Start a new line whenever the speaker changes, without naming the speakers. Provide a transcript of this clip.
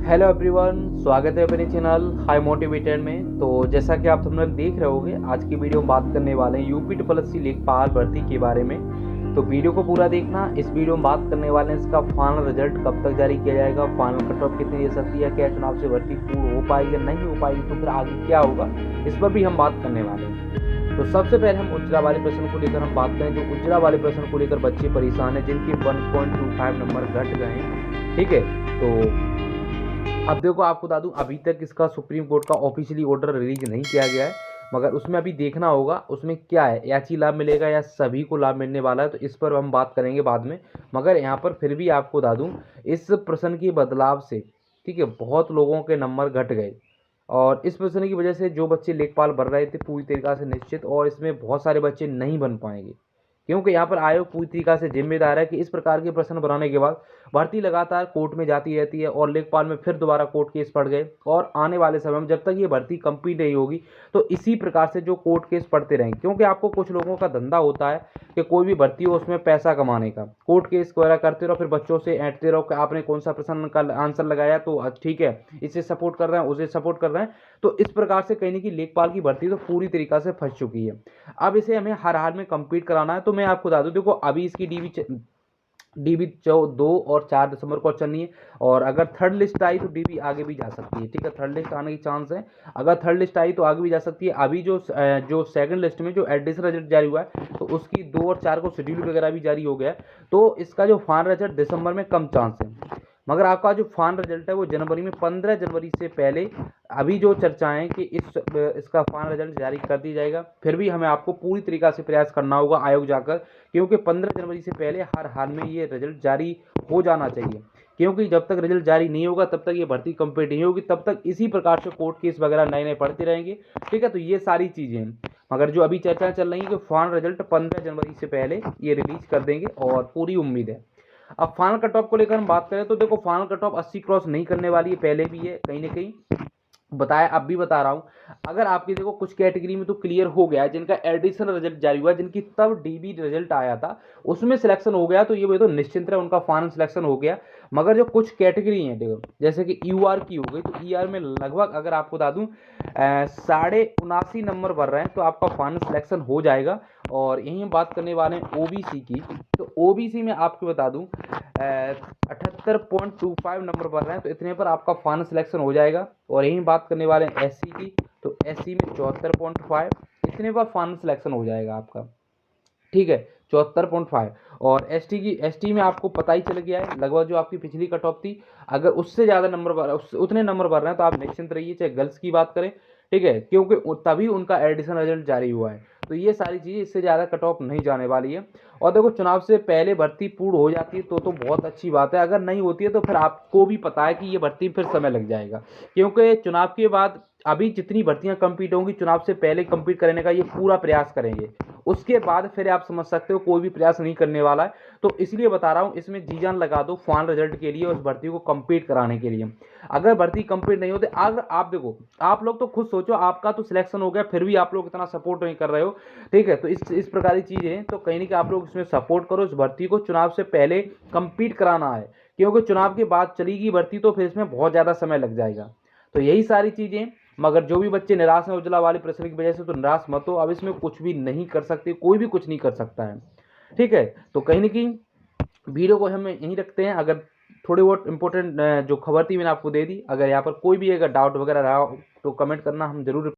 Hello everyone, स्वागत है अपने चैनल हाई मोटिवेटेड में। तो जैसा कि आप थंबनेल देख रहे होंगे, आज की वीडियो में बात करने वाले हैं यूपी ट्रिपल लेखपाल भर्ती के बारे में। तो वीडियो को पूरा देखना। इस वीडियो में बात करने वाले हैं इसका फाइनल रिजल्ट कब तक जारी किया जाएगा, फाइनल कट ऑफ कितनी दे सकती है, क्या चुनाव से भर्ती पूर्ण हो पाएगी या नहीं हो पाएगी, तो फिर आगे क्या होगा, इस पर भी हम बात करने वाले हैं। तो सबसे पहले हम उज्ज्वला वाले प्रश्न को लेकर हम बात करें। जो उज्ज्वला वाले प्रश्न को लेकर बच्चे परेशान हैं, जिनके 1.25 नंबर घट गए हैं, ठीक है। तो अब देखो, आपको बता दूं, अभी तक इसका सुप्रीम कोर्ट का ऑफिशियली ऑर्डर रिलीज नहीं किया गया है, मगर उसमें अभी देखना होगा उसमें क्या है, याची लाभ मिलेगा या सभी को लाभ मिलने वाला है, तो इस पर हम बात करेंगे बाद में। मगर यहाँ पर फिर भी आपको बता दूं, इस प्रश्न के बदलाव से, ठीक है, बहुत लोगों के नंबर घट गए। और इस प्रश्न की वजह से जो बच्चे लेखपाल बन रहे थे पूरी तरीक़ा से निश्चित, और इसमें बहुत सारे बच्चे नहीं बन पाएंगे, क्योंकि यहाँ पर आयोग पूरी तरीक़ा से जिम्मेदार है कि इस प्रकार के प्रश्न बनाने के बाद भर्ती लगातार कोर्ट में जाती रहती है, और लेखपाल में फिर दोबारा कोर्ट केस पड़ गए, और आने वाले समय में जब तक ये भर्ती कंप्लीट नहीं होगी तो इसी प्रकार से जो कोर्ट केस पड़ते रहेंगे। क्योंकि आपको कुछ लोगों का धंधा होता है कि कोई भी भर्ती हो उसमें पैसा कमाने का, कोर्ट केस वगैरह करते रहो, फिर बच्चों से ऐंठते रहो कि आपने कौन सा प्रश्न का आंसर लगाया तो ठीक है, इसे सपोर्ट कर रहे हैं, उसे सपोर्ट कर रहे हैं। तो इस प्रकार से कहीं ना कहीं लेखपाल की भर्ती तो पूरी तरीक़ा से फंस चुकी है। अब इसे हमें हर हाल में कंप्लीट कराना है। तो मैं आपको बता दूं, देखो अभी इसकी डीबी 2 और 4 दिसंबर को चलनी है, और अगर थर्ड लिस्ट आई तो डीबी आगे भी जा सकती है, ठीक है, थर्ड लिस्ट आने की चांस है। अगर थर्ड लिस्ट आई तो आगे भी जा सकती है। अभी जो सेकंड लिस्ट में जो एडिशनल रिजल्ट जारी हुआ है, तो उसकी 2 और 4 को शेड्यूल वगैरह भी जारी हो गया है, तो इसका जो फाइनल रिजल्ट दिसंबर में कम चांस है। मगर आपका जो फाइनल रिजल्ट है वो जनवरी में, 15 जनवरी से पहले अभी जो चर्चाएं कि इसका फाइनल रिजल्ट जारी कर दिया जाएगा। फिर भी हमें आपको पूरी तरीक़ा से प्रयास करना होगा आयोग जाकर, क्योंकि 15 जनवरी से पहले हर हाल में ये रिजल्ट जारी हो जाना चाहिए। क्योंकि जब तक रिजल्ट जारी नहीं होगा तब तक ये भर्ती कंप्लीट नहीं होगी, तब तक इसी प्रकार से कोर्ट केस वगैरह नए नए पढ़ते रहेंगे, ठीक है। तो ये सारी चीज़ें हैं, मगर जो अभी चर्चा चल रही है कि फाइनल रिजल्ट 15 जनवरी से पहले ये रिलीज कर देंगे, और पूरी उम्मीद है। अब फाइनल कट ऑफ को लेकर हम बात करें तो देखो, फाइनल कट ऑफ 80 क्रॉस नहीं करने वाली है, पहले भी है कहीं ना कहीं बताया, अब भी बता रहा हूं। अगर आपकी देखो कुछ कैटेगरी में तो क्लियर हो गया है, जिनका एडिशनल रिजल्ट जारी हुआ, जिनकी तब डीबी रिजल्ट आया था उसमें सिलेक्शन हो गया, तो ये तो निश्चिंत है, उनका फाइनल सिलेक्शन हो गया। मगर जो कुछ कैटेगरी हैं देखो, जैसे कि यूआर की हो गई, तो ईआर में लगभग अगर आपको बता दूं 79.5 नंबर भर रहे हैं तो आपका फाइनल सिलेक्शन हो जाएगा। और यहीं हम बात करने वाले हैं ओबीसी की। तो ओबीसी में आपको बता दूं 78.25 नंबर भर रहे हैं, तो इतने पर आपका फाइनल सिलेक्शन हो जाएगा। और यहीं बात करने वाले हैं एससी की, तो एससी में 74.5, इतने पर फाइनल सिलेक्शन हो जाएगा आपका, ठीक है, 74.5। और एसटी में आपको पता ही चल गया है, लगभग जो आपकी पिछली कट ऑफ थी, अगर उससे ज़्यादा नंबर उतने नंबर भर रहे हैं तो आप निश्चिंत रहिए, चाहे गर्ल्स की बात करें, ठीक है, क्योंकि तभी उनका एडिशनल रिजल्ट जारी हुआ है। तो ये सारी चीज़ें, इससे ज़्यादा कट ऑफ नहीं जाने वाली है। और देखो, चुनाव से पहले भर्ती पूर्ण हो जाती है तो बहुत अच्छी बात है, अगर नहीं होती है तो फिर आपको भी पता है कि ये भर्ती फिर समय लग जाएगा, क्योंकि चुनाव के बाद अभी जितनी भर्तियां कंप्लीट होंगी चुनाव से पहले कंप्लीट करने का ये पूरा प्रयास करेंगे। उसके बाद फिर आप समझ सकते हो कोई भी प्रयास नहीं करने वाला है। तो इसलिए बता रहा हूँ, इसमें जी जान लगा दो फाइनल रिजल्ट के लिए, उस भर्ती को कंप्लीट कराने के लिए। अगर भर्ती कंप्लीट नहीं होती, अगर आप देखो, आप लोग तो खुद सोचो, आपका तो सिलेक्शन हो गया, फिर भी आप लोग इतना सपोर्ट नहीं कर रहे हो, ठीक है। तो इस प्रकार की चीज़ें, तो कहीं ना कहीं आप लोग इसमें सपोर्ट करो। इस भर्ती को चुनाव से पहले कंप्लीट कराना है, क्योंकि चुनाव के बाद चलेगी भर्ती तो फिर इसमें बहुत ज़्यादा समय लग जाएगा। तो यही सारी चीज़ें। मगर जो भी बच्चे निराश हैं उज्ज्वला वाले प्रश्न की वजह से, तो निराश मत हो, अब इसमें कुछ भी नहीं कर सकते, कोई भी कुछ नहीं कर सकता है, ठीक है। तो कहीं ना कहीं वीडियो को हम यहीं रखते हैं। अगर थोड़ी बहुत इंपॉर्टेंट जो खबर थी मैंने आपको दे दी, अगर यहाँ पर कोई भी अगर डाउट वगैरह रहा हो तो कमेंट करना, हम जरूर